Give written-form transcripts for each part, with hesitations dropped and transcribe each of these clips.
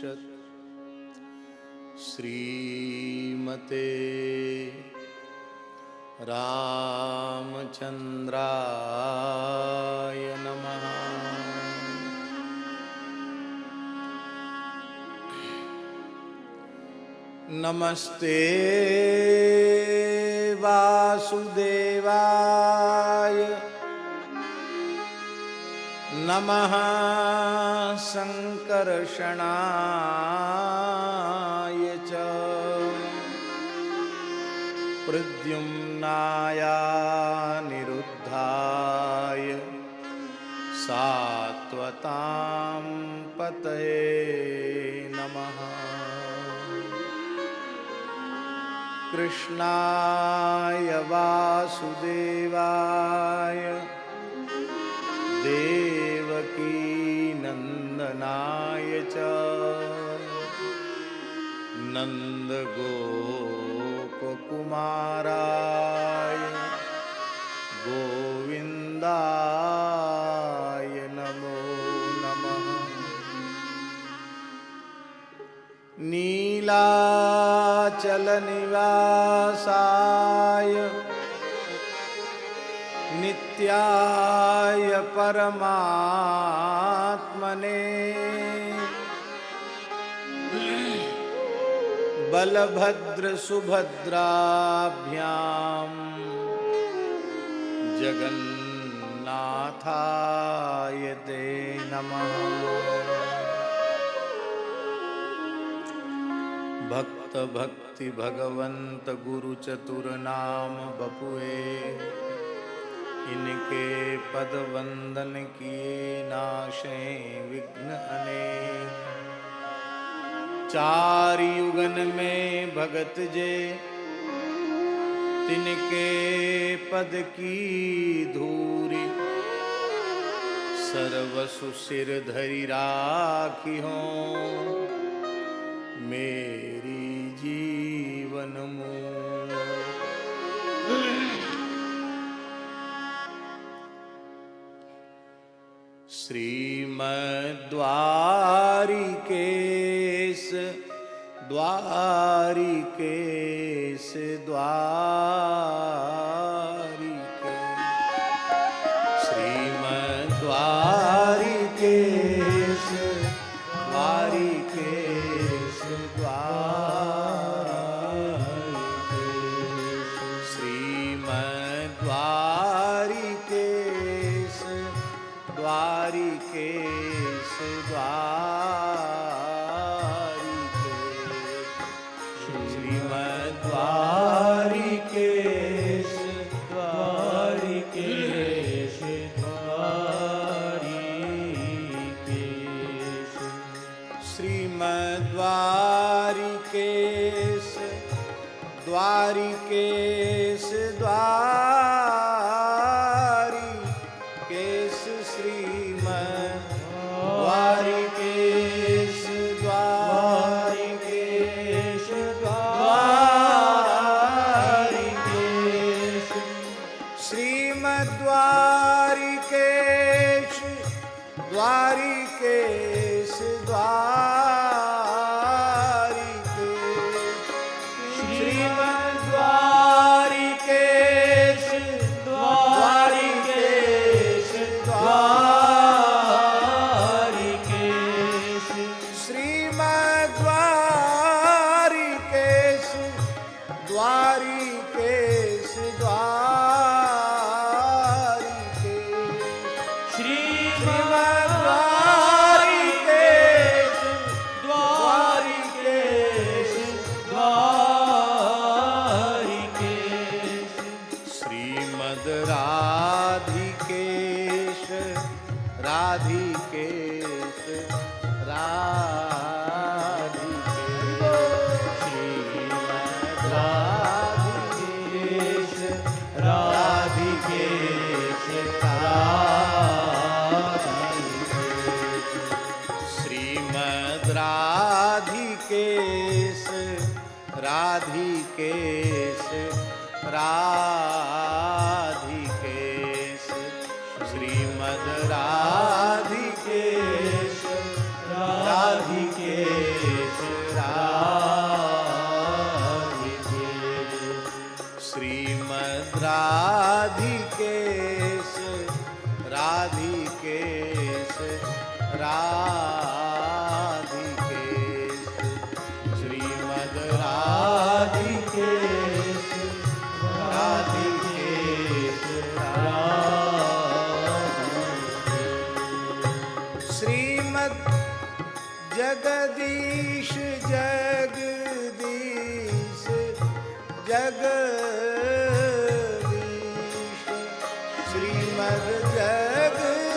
उपनिषत् श्रीमते रामचंद्राय नमः। नमस्ते वासुदेवाय नमः संकर्षणाय च प्रद्युम्नाय निरुद्धाय सात्वतां पतये नमः। कृष्णाय वासुदेवाय देवकी नंदनाय च नंदगोपकुमाराय गोविंदाय नमो नमः। नीलाचलनिवासाय नित्याय परमात्मने बलभद्र सुभद्राभ्यां जगन्नाथाय ते नमः। भक्त भक्ति भगवंत गुरु चतुर नाम बपुए इनके पद वंदन किए नाशे विघ्न अनेक। चार युगन में भगत जे तिनके पद की धूरी सर्वसु सिर धरि राखी हो मेरी जीवन मूल। श्रीमद्वारिकेश द्वारिकेश द्वारिकेश श्रीमद्वारिकेश द्वारिकेश द्वारिकेश श्रीमद्वारिकेश द्वारिकेश द्वारिकेश श्रीमद्वारिकेश द्वारिकेश द्वारिकेश श्रीमद्वारिकेश द्वारिकेश द्वारिकेश श्रीमद्वारिकेश द्वारिकेश द्वारिकेश श्रीमद्वारिकेश द्वारिकेश राधिकेश राधिकेश श्रीमद् राधिकेश राधिकेश राधिकेश श्रीमद् राधिकेश राधिकेश श्रीमद् जगदीश जगदीश जगदीश श्रीमद् जगदीश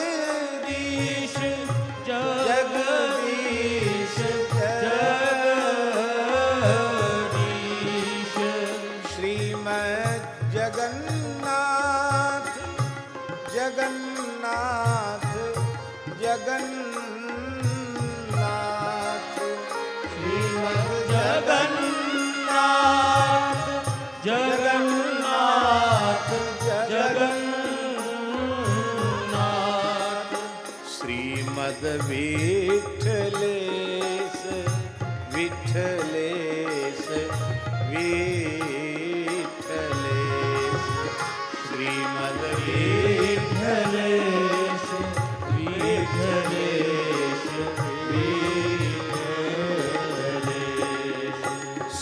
जगदीश जगदीश श्रीमद् जगन्नाथ जगन्नाथ जगन्नाथ श्रीमद् जगन्नाथ जगन्नाथ जगन्नाथ श्रीमद् विठ्ठलेश विठ्ठलेश विठ्ठलेश श्रीमद् विठ्ठलेश विठ्ठलेश विठ्ठलेश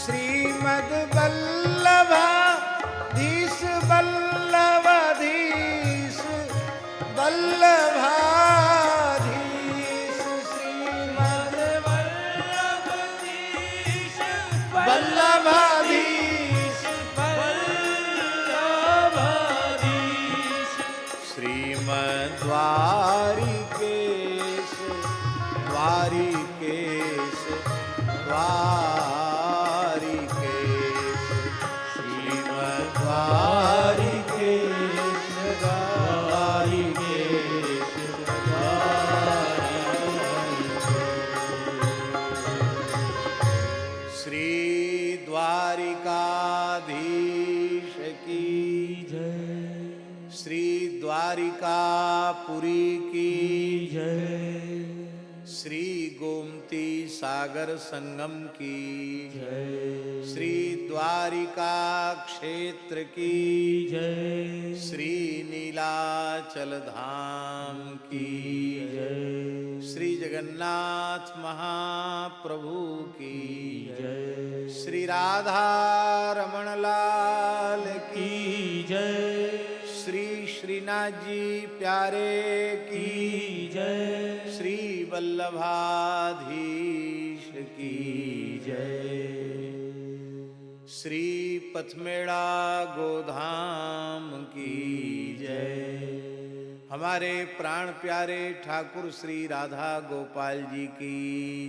श्रीमद् वल्लभाधीश वल्लभाधीश वल्लभाधीश श्रीमद् वल्लभाधीश वल्लभाधीश वल्लभाधीश श्रीमद् द्वारिकेश द्वारिकेश द्वारिकेश श्रीमद् द्वारिकेश द्वारिकेश श्री द्वारिकाधीश की जय श्री द्वारिकापुरी की जय श्री गोमती सागर संगम की जय श्री द्वारिका क्षेत्र की जय श्री नीलाचल धाम की जय श्री जगन्नाथ महाप्रभु की जय श्री राधा रमण लाल की जय श्री श्रीनाथ जी प्यारे की जय श्री वल्लभाधीश की जय श्री पथमेड़ा गोधाम की जय हमारे प्राण प्यारे ठाकुर श्री राधा गोपाल जी की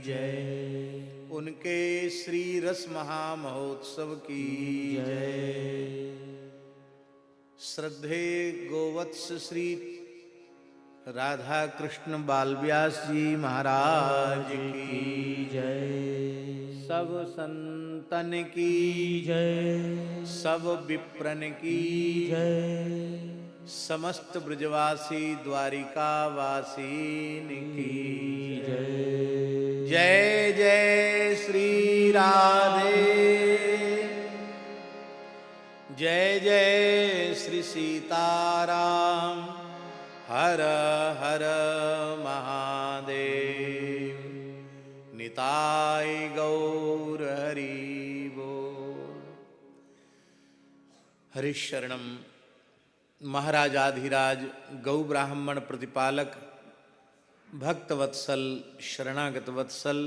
जय उनके श्री रस महामहोत्सव की जय श्रद्धे गोवत्स श्री राधा कृष्ण बालव्यास जी महाराज की जय सब संतन की जय सब विप्रन की जय समस्त ब्रजवासी द्वारिका वासीन की जय जय जय श्री राधे जय जय श्री सीताराम हर हर महादेव निताय गौर हरि बोल। हरिशरणम महाराजाधिराज गौ ब्राह्मण प्रतिपालक भक्तवत्सल शरणागत वत्सल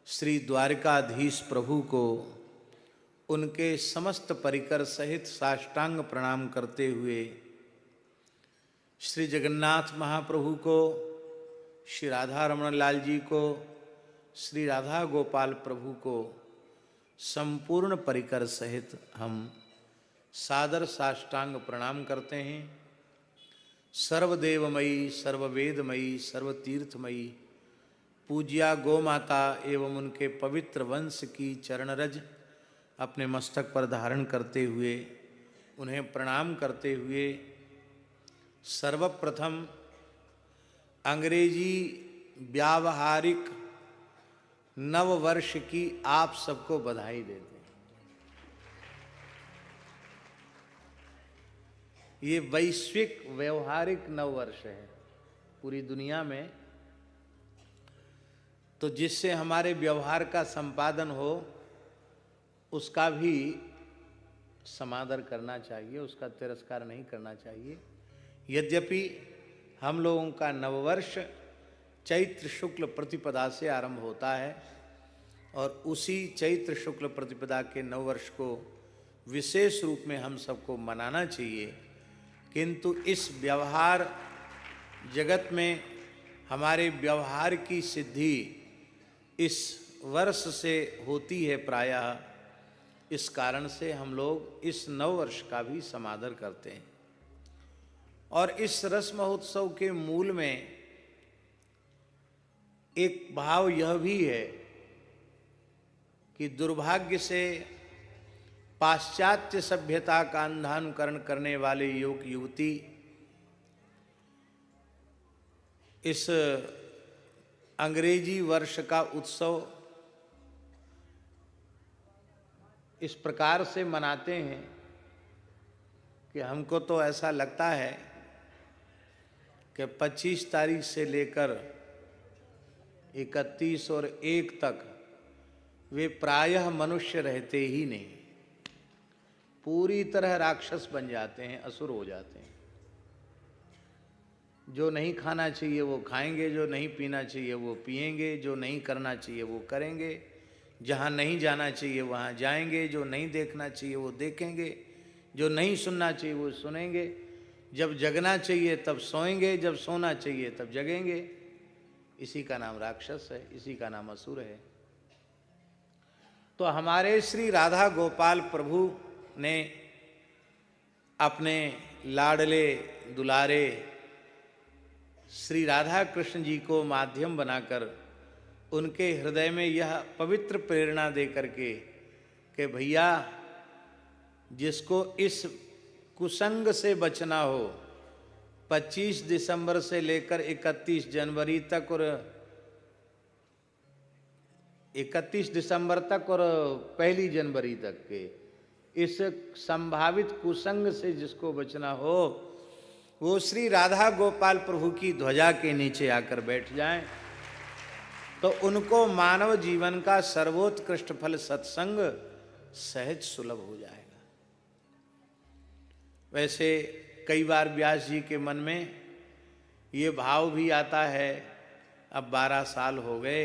श्री द्वारकाधीश प्रभु को उनके समस्त परिकर सहित साष्टांग प्रणाम करते हुए श्री जगन्नाथ महाप्रभु को श्री राधा रमण लाल जी को श्री राधा गोपाल प्रभु को संपूर्ण परिकर सहित हम सादर साष्टांग प्रणाम करते हैं। सर्वदेवमयी सर्ववेदमयी सर्वतीर्थमयी पूज्या गौ माता एवं उनके पवित्र वंश की चरणरज अपने मस्तक पर धारण करते हुए उन्हें प्रणाम करते हुए सर्वप्रथम अंग्रेजी व्यावहारिक नव वर्ष की आप सबको बधाई देते हैं। ये वैश्विक व्यवहारिक नव वर्ष है। पूरी दुनिया में तो जिससे हमारे व्यवहार का संपादन हो उसका भी समादर करना चाहिए, उसका तिरस्कार नहीं करना चाहिए। यद्यपि हम लोगों का नववर्ष चैत्र शुक्ल प्रतिपदा से आरंभ होता है और उसी चैत्र शुक्ल प्रतिपदा के नववर्ष को विशेष रूप में हम सबको मनाना चाहिए, किंतु इस व्यवहार जगत में हमारे व्यवहार की सिद्धि इस वर्ष से होती है प्रायः। इस कारण से हम लोग इस नववर्ष का भी समादर करते हैं। और इस रस महोत्सव के मूल में एक भाव यह भी है कि दुर्भाग्य से पाश्चात्य सभ्यता का अंधानुकरण करने वाले युवक युवती इस अंग्रेजी वर्ष का उत्सव इस प्रकार से मनाते हैं कि हमको तो ऐसा लगता है कि 25 तारीख से लेकर 31 और 1 तक वे प्रायः मनुष्य रहते ही नहीं, पूरी तरह राक्षस बन जाते हैं, असुर हो जाते हैं। जो नहीं खाना चाहिए वो खाएंगे, जो नहीं पीना चाहिए वो पिएंगे, जो नहीं करना चाहिए वो करेंगे, जहाँ नहीं जाना चाहिए वहाँ जाएंगे, जो नहीं देखना चाहिए वो देखेंगे, जो नहीं सुनना चाहिए वो सुनेंगे, जब जगना चाहिए तब सोएंगे, जब सोना चाहिए तब जगेंगे। इसी का नाम राक्षस है, इसी का नाम असुर है। तो हमारे श्री राधा गोपाल प्रभु ने अपने लाडले दुलारे श्री राधा कृष्ण जी को माध्यम बनाकर उनके हृदय में यह पवित्र प्रेरणा दे करके कि भैया जिसको इस कुसंग से बचना हो 25 दिसंबर से लेकर 31 जनवरी तक और 31 दिसंबर तक और 1 जनवरी तक के इस संभावित कुसंग से जिसको बचना हो वो श्री राधा गोपाल प्रभु की ध्वजा के नीचे आकर बैठ जाएं, तो उनको मानव जीवन का सर्वोत्कृष्ट फल सत्संग सहज सुलभ हो जाएगा। वैसे कई बार व्यास जी के मन में ये भाव भी आता है, अब 12 साल हो गए,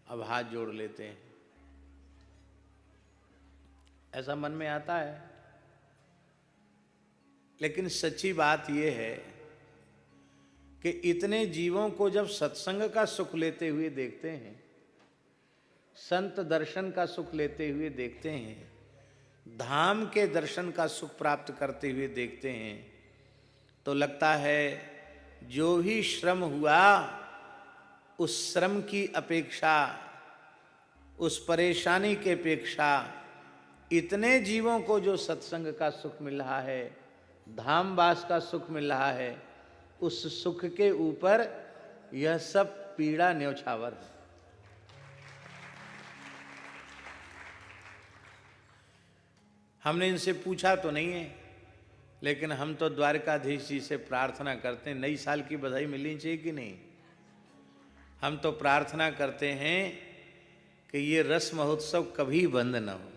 अब हाथ जोड़ लेते हैं, ऐसा मन में आता है। लेकिन सच्ची बात यह है कि इतने जीवों को जब सत्संग का सुख लेते हुए देखते हैं, संत दर्शन का सुख लेते हुए देखते हैं, धाम के दर्शन का सुख प्राप्त करते हुए देखते हैं, तो लगता है जो भी श्रम हुआ उस श्रम की अपेक्षा, उस परेशानी की अपेक्षा इतने जीवों को जो सत्संग का सुख मिल रहा है, धामवास का सुख मिल रहा है, उस सुख के ऊपर यह सब पीड़ा न्यौछावर है। हमने इनसे पूछा तो नहीं है, लेकिन हम तो द्वारकाधीश जी से प्रार्थना करते हैं, नई साल की बधाई मिलनी चाहिए कि नहीं। हम तो प्रार्थना करते हैं कि ये रस महोत्सव कभी बंद न हो,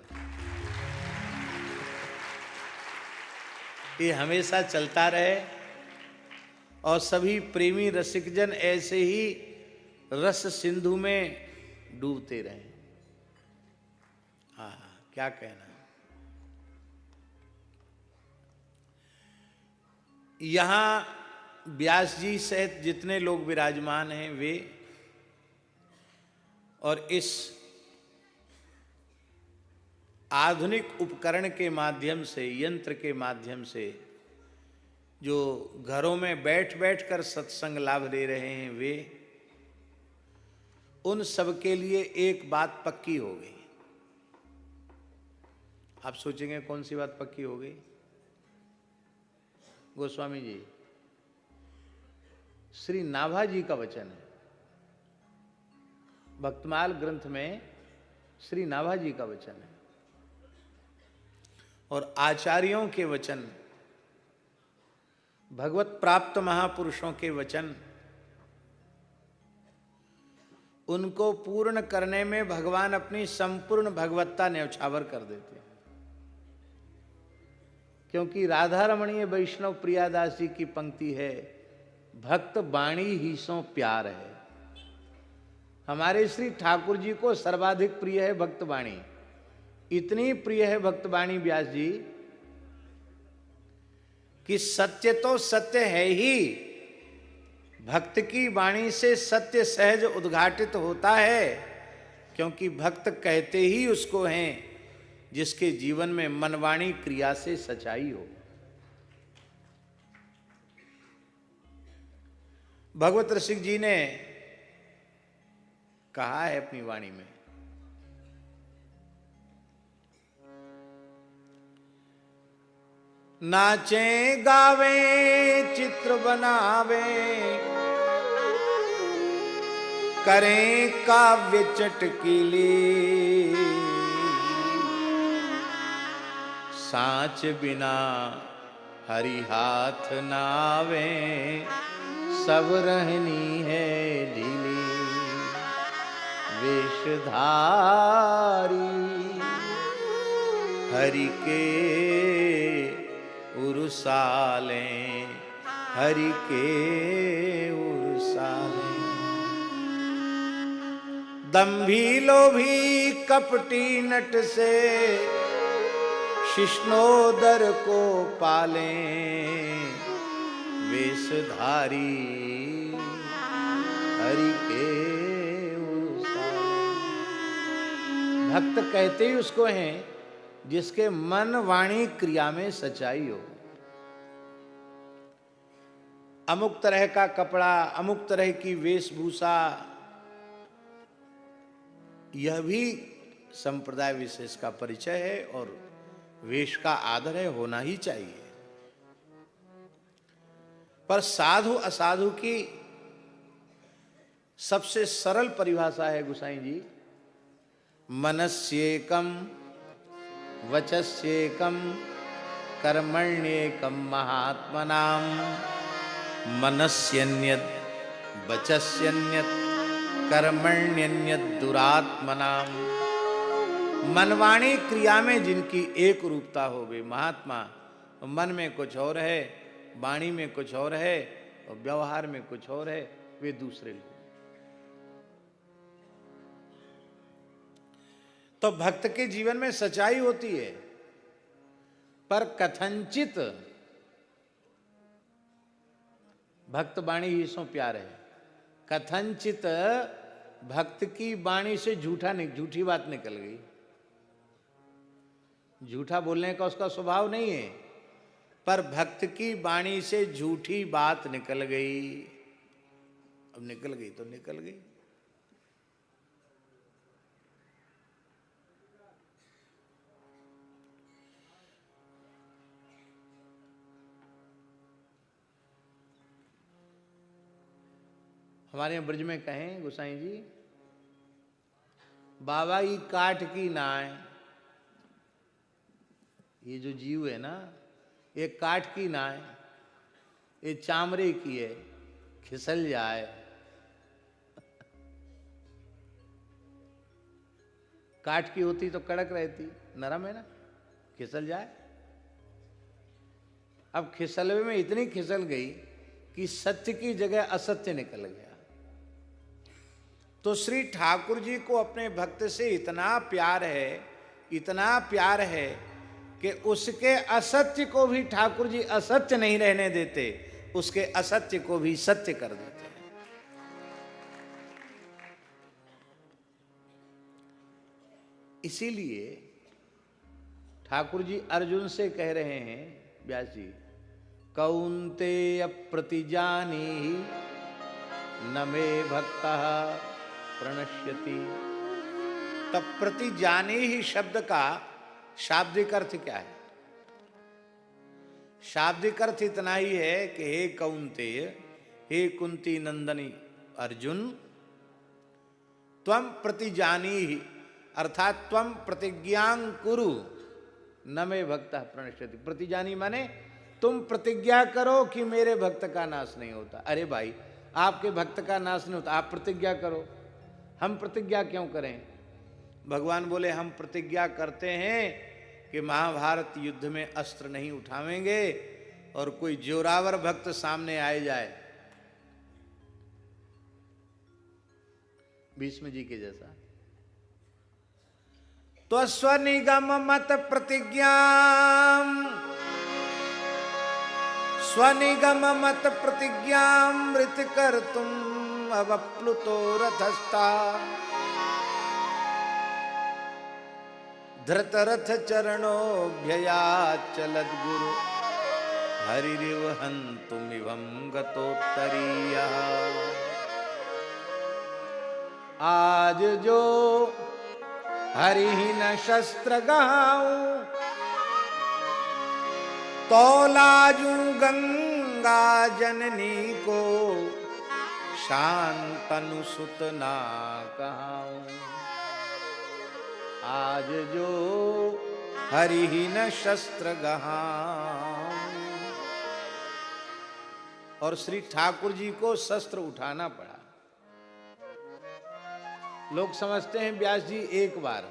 ये हमेशा चलता रहे और सभी प्रेमी रसिकजन ऐसे ही रस सिंधु में डूबते रहे। हाँ, क्या कहना। यहाँ व्यास जी सहित जितने लोग विराजमान हैं वे और इस आधुनिक उपकरण के माध्यम से, यंत्र के माध्यम से जो घरों में बैठ बैठ कर सत्संग लाभ ले रहे हैं, वे उन सब के लिए एक बात पक्की हो गई। आप सोचेंगे कौन सी बात पक्की हो गई? गोस्वामी जी, श्री नाभा जी का वचन है, भक्तमाल ग्रंथ में श्री नाभा जी का वचन है और आचार्यों के वचन, भगवत प्राप्त महापुरुषों के वचन उनको पूर्ण करने में भगवान अपनी संपूर्ण भगवत्ता न्यौछावर कर देते हैं। क्योंकि राधा रमणीय वैष्णव प्रियादास जी की पंक्ति है, भक्त बाणी ही सो प्यार है। हमारे श्री ठाकुर जी को सर्वाधिक प्रिय है भक्त बाणी। इतनी प्रिय है भक्त बाणी व्यास जी कि सत्य तो सत्य है ही, भक्त की वाणी से सत्य सहज उद्घाटित होता है। क्योंकि भक्त कहते ही उसको हैं जिसके जीवन में मनवाणी क्रिया से सच्चाई हो। भगवत रसिक जी ने कहा है अपनी वाणी में, नाचे गावे चित्र बनावे, करें काव्य चटकीली, सांच बिना हरि हाथ नावे, सब रहनी है ढीली, वेशधारी हरि के उर्साले, हरि के उर्साले। दंभी लोभी कपटी नट से, शिष्णोदर को पाले, वेशधारी हरि के उर्साले। भक्त कहते ही उसको हैं जिसके मन वाणी क्रिया में सच्चाई हो। अमुक तरह का कपड़ा, अमुक तरह की वेशभूषा, यह भी संप्रदाय विशेष का परिचय है और वेश का आदर है, होना ही चाहिए। पर साधु असाधु की सबसे सरल परिभाषा है गोसाई जी, मनस्येकम वचस्येकम कर्मण्येकम महात्मनाम, मनस्यन्यत् वचस्यन्यत् कर्मण्यन्यत् दुरात्मनाम। मनवाणी क्रिया में जिनकी एक रूपता हो वे महात्मा, मन में कुछ और है, वाणी में कुछ और है और व्यवहार में कुछ और है, वे दूसरे लोग। तो भक्त के जीवन में सच्चाई होती है, पर कथनचित भक्त वाणी ही सो प्यार है। कथनचित भक्त की वाणी से झूठी बात निकल गई। झूठा बोलने का उसका स्वभाव नहीं है, पर भक्त की वाणी से झूठी बात निकल गई। अब निकल गई तो निकल गई। हमारे यहाँ ब्रज में कहें गोसाई जी, बाबा की काठ की नाय, ये जो जीव है ना, ये काठ की नाय, ये चामड़े की है, खिसल जाए काठ की होती तो कड़क रहती, नरम है ना, खिसल जाए। अब खिसलवे में इतनी खिसल गई कि सत्य की जगह असत्य निकल गया। तो श्री ठाकुर जी को अपने भक्त से इतना प्यार है, इतना प्यार है कि उसके असत्य को भी ठाकुर जी असत्य नहीं रहने देते, उसके असत्य को भी सत्य कर देते हैं। इसीलिए ठाकुर जी अर्जुन से कह रहे हैं व्यास जी, कौन्तेय प्रतिजानी न मे भक्तः प्रणश्यति। तब प्रतिजानी ही शब्द का शाब्दिक अर्थ क्या है? शाब्दिक अर्थ इतना ही है कि हे कौन्तेय, हे कुंती नंदनी अर्जुन, त्वं प्रतिजानी ही, अर्थात त्वं प्रतिज्ञां कुरु न मे भक्तः प्रणश्यति। प्रतिजानी माने तुम प्रतिज्ञा करो कि मेरे भक्त का नाश नहीं होता। अरे भाई, आपके भक्त का नाश नहीं होता, आप प्रतिज्ञा करो। हम प्रतिज्ञा क्यों करें? भगवान बोले हम प्रतिज्ञा करते हैं कि महाभारत युद्ध में अस्त्र नहीं उठावेंगे और कोई जोरावर भक्त सामने आए जाए भीष्म जी के जैसा, तो स्वनिगम मत प्रतिज्ञा, स्वनिगम मत प्रतिज्ञा मृत कर तुम अवप्लुतो रथस्था, धृत रथ चरणोभ्यया चलद गुरु हरिरिव हन्तुमिवं गतोत्तरीयः। आज जो हरिहीन शस्त्र गहाऊं, तो लाजू गंगा जननी को शांतनु सुत ना कहाऊं। आज जो हरिहीन शस्त्र गहाऊं। और श्री ठाकुर जी को शस्त्र उठाना पड़ा। लोग समझते हैं व्यास जी एक बार,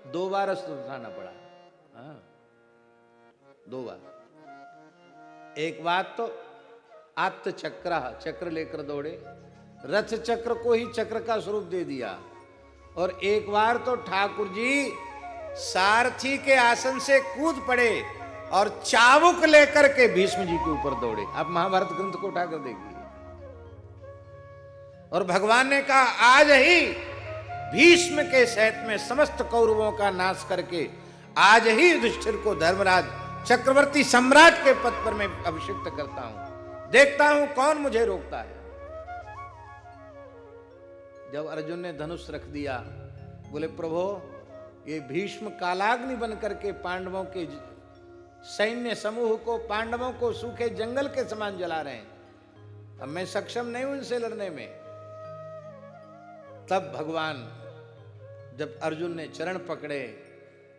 2 बार अस्त्र उठाना पड़ा। हाँ, 2 बार। एक बात तो आत्त चक्र, चक्र लेकर दौड़े, रथ चक्र को ही चक्र का स्वरूप दे दिया। और एक बार तो ठाकुर जी सारथी के आसन से कूद पड़े और चाबुक लेकर के भीष्म जी के ऊपर दौड़े। आप महाभारत ग्रंथ को उठाकर देखिए। और भगवान ने कहा आज ही भीष्म के सहित में समस्त कौरवों का नाश करके आज ही युधिष्ठिर को धर्मराज चक्रवर्ती सम्राट के पद पर मैं अभिषिक्त करता हूं, देखता हूं कौन मुझे रोकता है। जब अर्जुन ने धनुष रख दिया, बोले प्रभु ये भीष्म कालाग्नि बन करके पांडवों के सैन्य समूह को, पांडवों को सूखे जंगल के समान जला रहे हैं, अब मैं सक्षम नहीं हूं इनसे लड़ने में। तब भगवान जब अर्जुन ने चरण पकड़े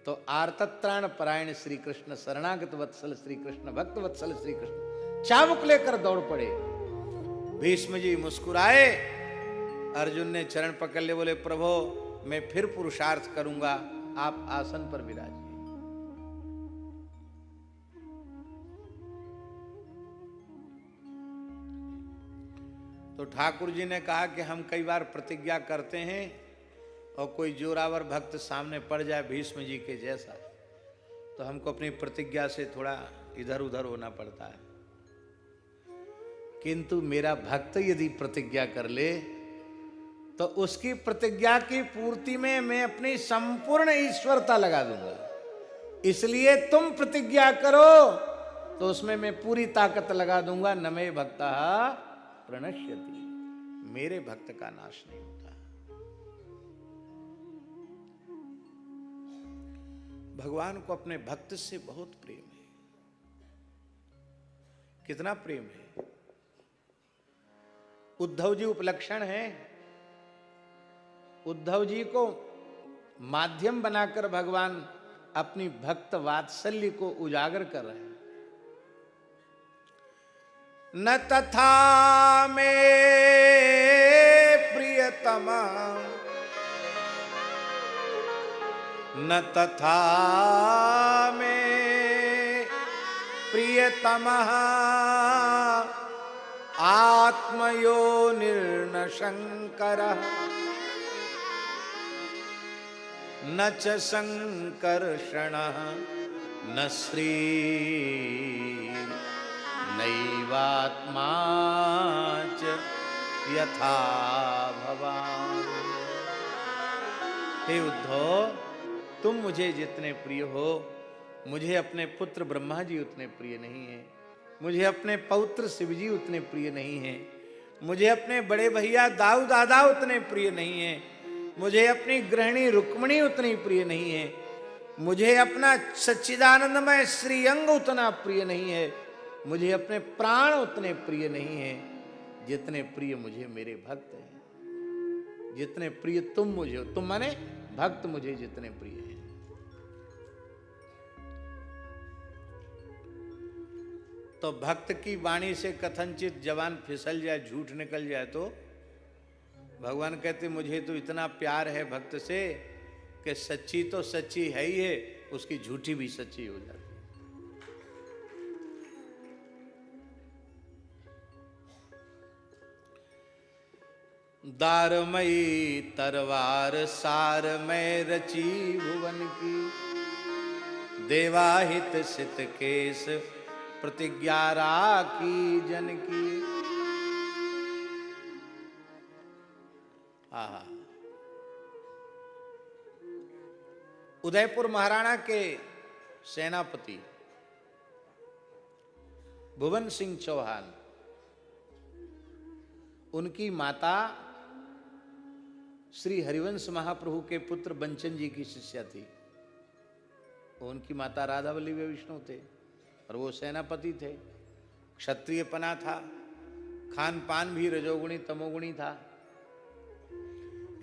तो आर्तत्राण परायण श्री कृष्ण, शरणागत वत्सल श्री कृष्ण, भक्त वत्सल श्री कृष्ण चाबुक लेकर दौड़ पड़े। भीष्म जी मुस्कुराए, अर्जुन ने चरण पकड़ ले, बोले प्रभु मैं फिर पुरुषार्थ करूंगा, आप आसन पर विराजिए। तो ठाकुर जी ने कहा कि हम कई बार प्रतिज्ञा करते हैं और कोई जोरावर भक्त सामने पड़ जाए भीष्म जी के जैसा, तो हमको अपनी प्रतिज्ञा से थोड़ा इधर उधर होना पड़ता है। किंतु मेरा भक्त यदि प्रतिज्ञा कर ले तो उसकी प्रतिज्ञा की पूर्ति में मैं अपनी संपूर्ण ईश्वरता लगा दूंगा। इसलिए तुम प्रतिज्ञा करो तो उसमें मैं पूरी ताकत लगा दूंगा। न मे भक्ता प्रणश्यति, मेरे भक्त का नाश नहीं होता। भगवान को अपने भक्त से बहुत प्रेम है। कितना प्रेम है। उद्धव जी उपलक्षण है। उद्धव जी को माध्यम बनाकर भगवान अपनी भक्त वात्सल्य को उजागर कर रहे हैं। न तथा में प्रियतमा, न तथा में प्रियतमः आत्मयोनिर्न शंकरः, न च संकर्षणः न श्री नैवात्मा च यथा भवान्। हे उद्धव, तुम मुझे जितने प्रिय हो, मुझे अपने पुत्र ब्रह्मा जी उतने प्रिय नहीं है, मुझे अपने पौत्र शिव जी उतने प्रिय नहीं है, मुझे अपने बड़े भैया दाऊ दादा उतने प्रिय नहीं है, मुझे अपनी गृहिणी रुक्मिणी उतनी प्रिय नहीं है, मुझे अपना सच्चिदानंदमय श्रीअंग उतना प्रिय नहीं है, मुझे अपने प्राण उतने प्रिय नहीं है जितने प्रिय मुझे मेरे भक्त हैं। जितने प्रिय तुम मुझे हो, तुम माने भक्त मुझे जितने प्रिय हैं। तो भक्त की वाणी से कथनचित जवान फिसल जाए, झूठ निकल जाए तो भगवान कहते मुझे तो इतना प्यार है भक्त से कि सच्ची तो सच्ची है ही है, उसकी झूठी भी सच्ची हो जाती है। दारमयी तरवार सार में रची भुवन की, देवाहित सित केस प्रतिज्ञा राखी जन की। आहा, उदयपुर महाराणा के सेनापति भुवन सिंह चौहान, उनकी माता श्री हरिवंश महाप्रभु के पुत्र बंचन जी की शिष्या थी। उनकी माता राधावल्ली वे विष्णु थे और वो सेनापति थे। क्षत्रिय पना था, खान पान भी रजोगुणी तमोगुणी था।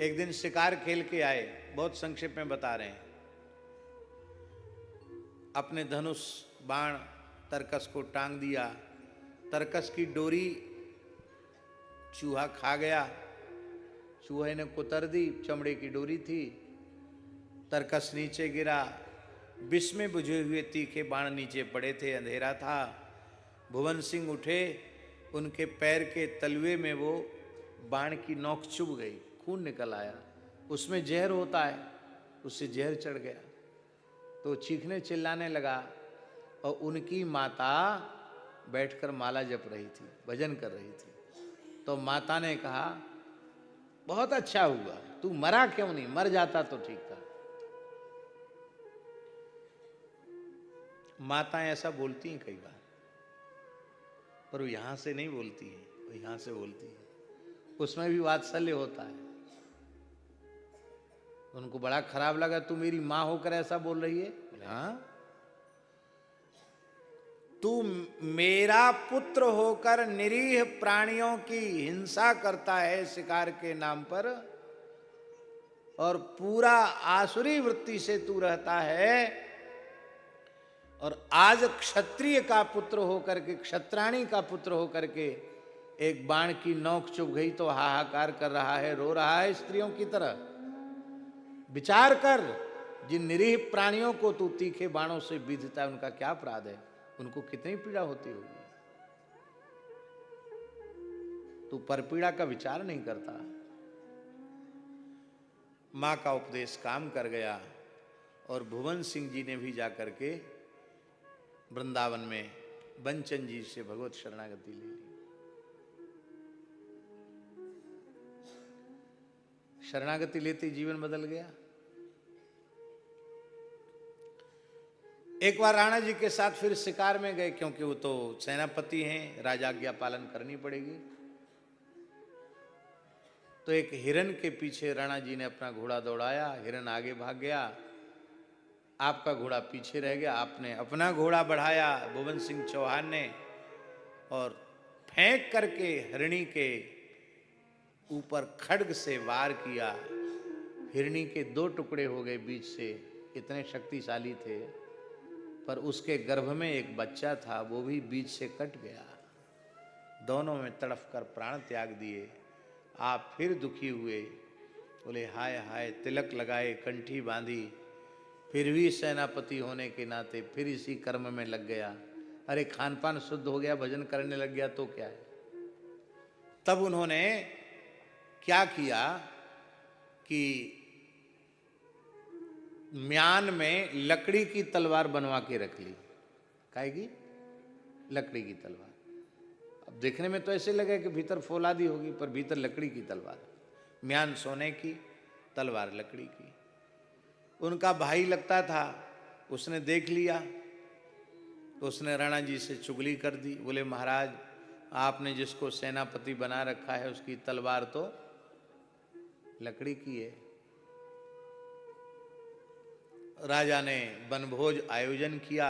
एक दिन शिकार खेल के आए, बहुत संक्षेप में बता रहे हैं। अपने धनुष बाण तरकस को टांग दिया, तरकस की डोरी चूहा खा गया, चूहे ने कुतर दी, चमड़े की डोरी थी, तरकस नीचे गिरा, विष में बुझे हुए तीखे बाण नीचे पड़े थे, अंधेरा था। भुवन सिंह उठे, उनके पैर के तलवे में वो बाण की नोक चुभ गई, खून निकल आया। उसमें जहर होता है, उससे जहर चढ़ गया तो चीखने चिल्लाने लगा। और उनकी माता बैठकर माला जप रही थी, भजन कर रही थी। तो माता ने कहा बहुत अच्छा हुआ, तू मरा क्यों नहीं, मर जाता तो ठीक था। माताएं ऐसा बोलती हैं कई बार, पर वो यहां से नहीं बोलती है, वो यहां से बोलती है, उसमें भी वात्सल्य होता है। उनको बड़ा खराब लगा, तू मेरी मां होकर ऐसा बोल रही है। हाँ, तू मेरा पुत्र होकर निरीह प्राणियों की हिंसा करता है शिकार के नाम पर, और पूरा आसुरी वृत्ति से तू रहता है, और आज क्षत्रिय का पुत्र होकर के, क्षत्राणी का पुत्र होकर के एक बाण की नोक चुभ गई तो हाहाकार कर रहा है, रो रहा है स्त्रियों की तरह। विचार कर, जिन निरीह प्राणियों को तू तीखे बाणों से बीधता है, उनका क्या अपराध है, उनको कितनी पीड़ा होती होगी। तू परपीड़ा का विचार नहीं करता। मां का उपदेश काम कर गया और भुवन सिंह जी ने भी जाकर के वृंदावन में बंचन जी से भगवत शरणागति ले ली। शरणागति लेते जीवन बदल गया। एक बार राणा जी के साथ फिर शिकार में गए, क्योंकि वो तो सेनापति हैं, राजाज्ञा पालन करनी पड़ेगी। तो एक हिरन के पीछे राणा जी ने अपना घोड़ा दौड़ाया, हिरन आगे भाग गया, आपका घोड़ा पीछे रह गया। आपने अपना घोड़ा बढ़ाया भुवन सिंह चौहान ने, और फेंक करके हिरणी के ऊपर खड्ग से वार किया। हिरणी के 2 टुकड़े हो गए बीच से, इतने शक्तिशाली थे। पर उसके गर्भ में एक बच्चा था, वो भी बीच से कट गया। दोनों में तड़फ कर प्राण त्याग दिए। आप फिर दुखी हुए, बोले हाय हाय, तिलक लगाए, कंठी बांधी, फिर भी सेनापति होने के नाते फिर इसी कर्म में लग गया। अरे खान पान शुद्ध हो गया, भजन करने लग गया तो क्या है। तब उन्होंने क्या किया कि म्यान में लकड़ी की तलवार बनवा के रख ली। काहेगी? लकड़ी की तलवार। अब देखने में तो ऐसे लगे कि भीतर फौलादी होगी, पर भीतर लकड़ी की तलवार। म्यान सोने की, तलवार लकड़ी की। उनका भाई लगता था, उसने देख लिया तो उसने राणा जी से चुगली कर दी। बोले महाराज, आपने जिसको सेनापति बना रखा है उसकी तलवार तो लकड़ी की है। राजा ने वनभोज आयोजन किया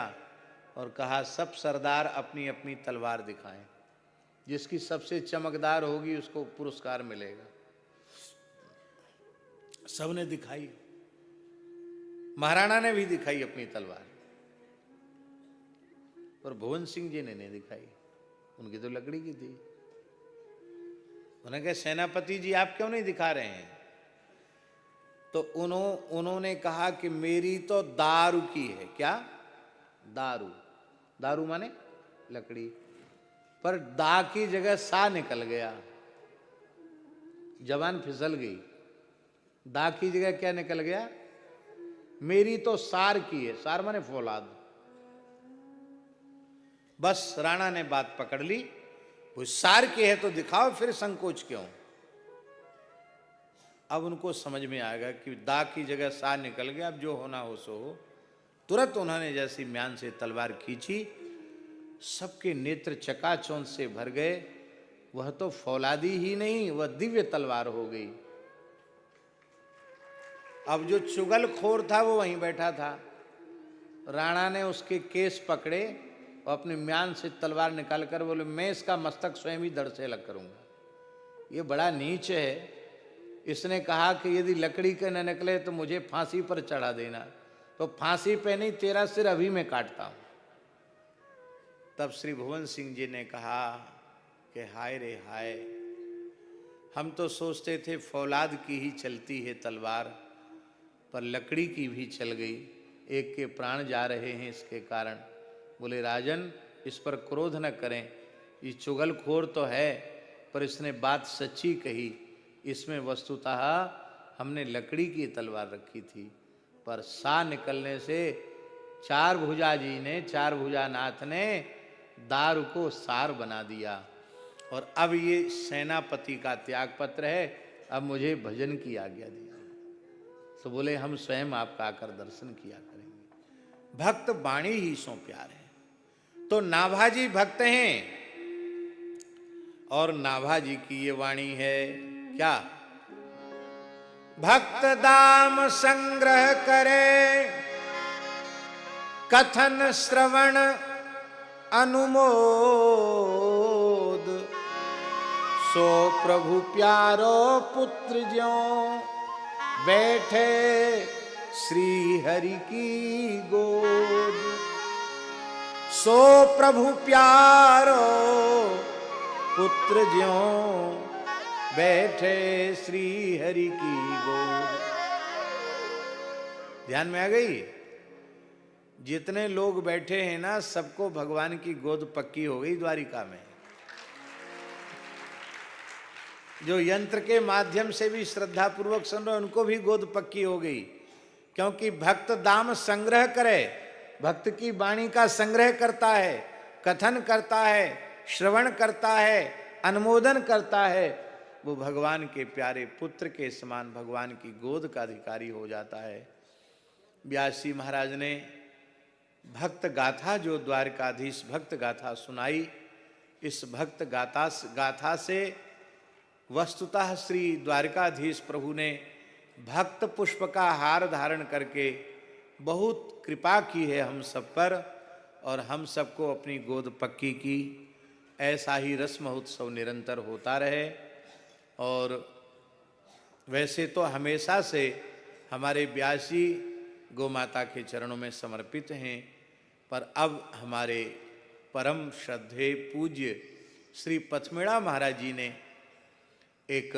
और कहा सब सरदार अपनी अपनी तलवार दिखाएं, जिसकी सबसे चमकदार होगी उसको पुरस्कार मिलेगा। सबने दिखाई, महाराणा ने भी दिखाई अपनी तलवार, पर भुवन सिंह जी ने नहीं दिखाई, उनकी तो लकड़ी की थी। उन्होंने कहा सेनापति जी आप क्यों नहीं दिखा रहे हैं? तो उन्होंने कहा कि मेरी तो दारू की है। क्या? दारू। दारू माने लकड़ी, पर दा की जगह सा निकल गया, जबान फिसल गई। दा की जगह क्या निकल गया? मेरी तो सार की है। सार माने फौलाद। बस राणा ने बात पकड़ ली, वो सार की है तो दिखाओ, फिर संकोच क्यों? अब उनको समझ में आएगा कि दा की जगह सा निकल गया, अब जो होना हो सो हो। तुरंत उन्होंने जैसी म्यान से तलवार खींची, सबके नेत्र चकाचौंध से भर गए। वह तो फौलादी ही नहीं, वह दिव्य तलवार हो गई। अब जो चुगलखोर था वो वहीं बैठा था। राणा ने उसके केस पकड़े और अपने म्यान से तलवार निकालकर बोले, मैं इसका मस्तक स्वयं ही धड़ से अलग करूंगा। ये बड़ा नीच है। इसने कहा कि यदि लकड़ी के न निकले तो मुझे फांसी पर चढ़ा देना। तो फांसी पे नहीं, तेरा सिर अभी मैं काटता हूं। तब श्री भुवन सिंह जी ने कहा कि हाय रे हाय, हम तो सोचते थे फौलाद की ही चलती है तलवार, पर लकड़ी की भी चल गई। एक के प्राण जा रहे हैं इसके कारण। बोले राजन, इस पर क्रोध न करें, ये चुगलखोर तो है पर इसने बात सच्ची कही। इसमें वस्तुतः हमने लकड़ी की तलवार रखी थी, पर सा निकलने से चार भुजा जी ने, चार भुजा नाथ ने दारू को सार बना दिया। और अब ये सेनापति का त्याग पत्र है, अब मुझे भजन की आज्ञा दी। तो बोले हम स्वयं आपका आकर दर्शन किया करेंगे। भक्त वाणी ही सो प्यार है। तो नाभाजी भक्त हैं, और नाभाजी की ये वाणी है क्या? भक्त दाम संग्रह करे, कथन श्रवण अनुमोद, सो प्रभु प्यारो पुत्र ज्यों बैठे श्री हरि की गोद। सो प्रभु प्यारो पुत्र ज्यों बैठे श्री हरि की गोद। ध्यान में आ गई? जितने लोग बैठे हैं ना, सबको भगवान की गोद पक्की हो गई द्वारिका में। जो यंत्र के माध्यम से भी श्रद्धा पूर्वक सुन रहे उनको भी गोद पक्की हो गई, क्योंकि भक्त दाम संग्रह करे, भक्त की वाणी का संग्रह करता है, कथन करता है, श्रवण करता है, अनुमोदन करता है, वो भगवान के प्यारे पुत्र के समान भगवान की गोद का अधिकारी हो जाता है। व्यास जी महाराज ने भक्त गाथा, जो द्वारकाधीश भक्त गाथा सुनाई, इस भक्त गाथा से वस्तुतः श्री द्वारकाधीश प्रभु ने भक्त पुष्प का हार धारण करके बहुत कृपा की है हम सब पर, और हम सबको अपनी गोद पक्की की। ऐसा ही रस महोत्सव निरंतर होता रहे। और वैसे तो हमेशा से हमारे व्यास जी गौ माता के चरणों में समर्पित हैं, पर अब हमारे परम श्रद्धेय पूज्य श्री पथमेड़ा महाराज जी ने एक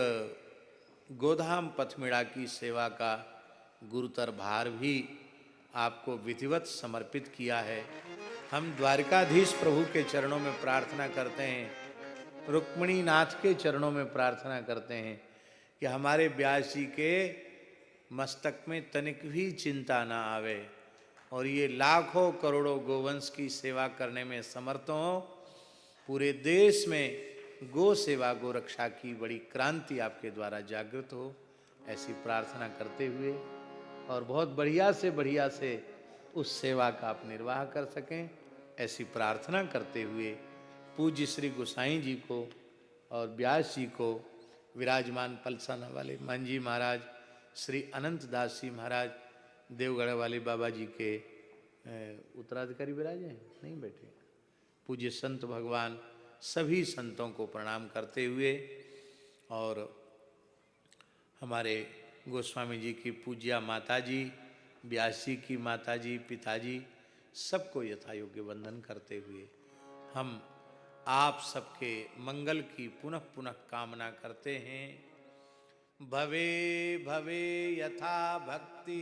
गोधाम पथमेड़ा की सेवा का गुरुतर भार भी आपको विधिवत समर्पित किया है। हम द्वारकाधीश प्रभु के चरणों में प्रार्थना करते हैं, रुक्मिणी नाथ के चरणों में प्रार्थना करते हैं कि हमारे व्यास जी के मस्तक में तनिक भी चिंता ना आवे, और ये लाखों करोड़ों गोवंश की सेवा करने में समर्थ हों। पूरे देश में गो सेवा, गो रक्षा की बड़ी क्रांति आपके द्वारा जागृत हो, ऐसी प्रार्थना करते हुए, और बहुत बढ़िया से उस सेवा का आप निर्वाह कर सकें, ऐसी प्रार्थना करते हुए पूज्य श्री गोसाई जी को और व्यास जी को, विराजमान पलसाना वाले मंजी महाराज, श्री अनंत दास जी महाराज, देवगढ़ वाले बाबा जी के उत्तराधिकारी विराजे हैं, नहीं बैठे, पूज्य संत भगवान, सभी संतों को प्रणाम करते हुए, और हमारे गोस्वामी जी की पूज्या माता जी, व्यास जी की माता जी, पिताजी, सबको यथा योग्य वंदन करते हुए हम आप सबके मंगल की पुनः पुनः कामना करते हैं। भवे भवे यथा भक्ति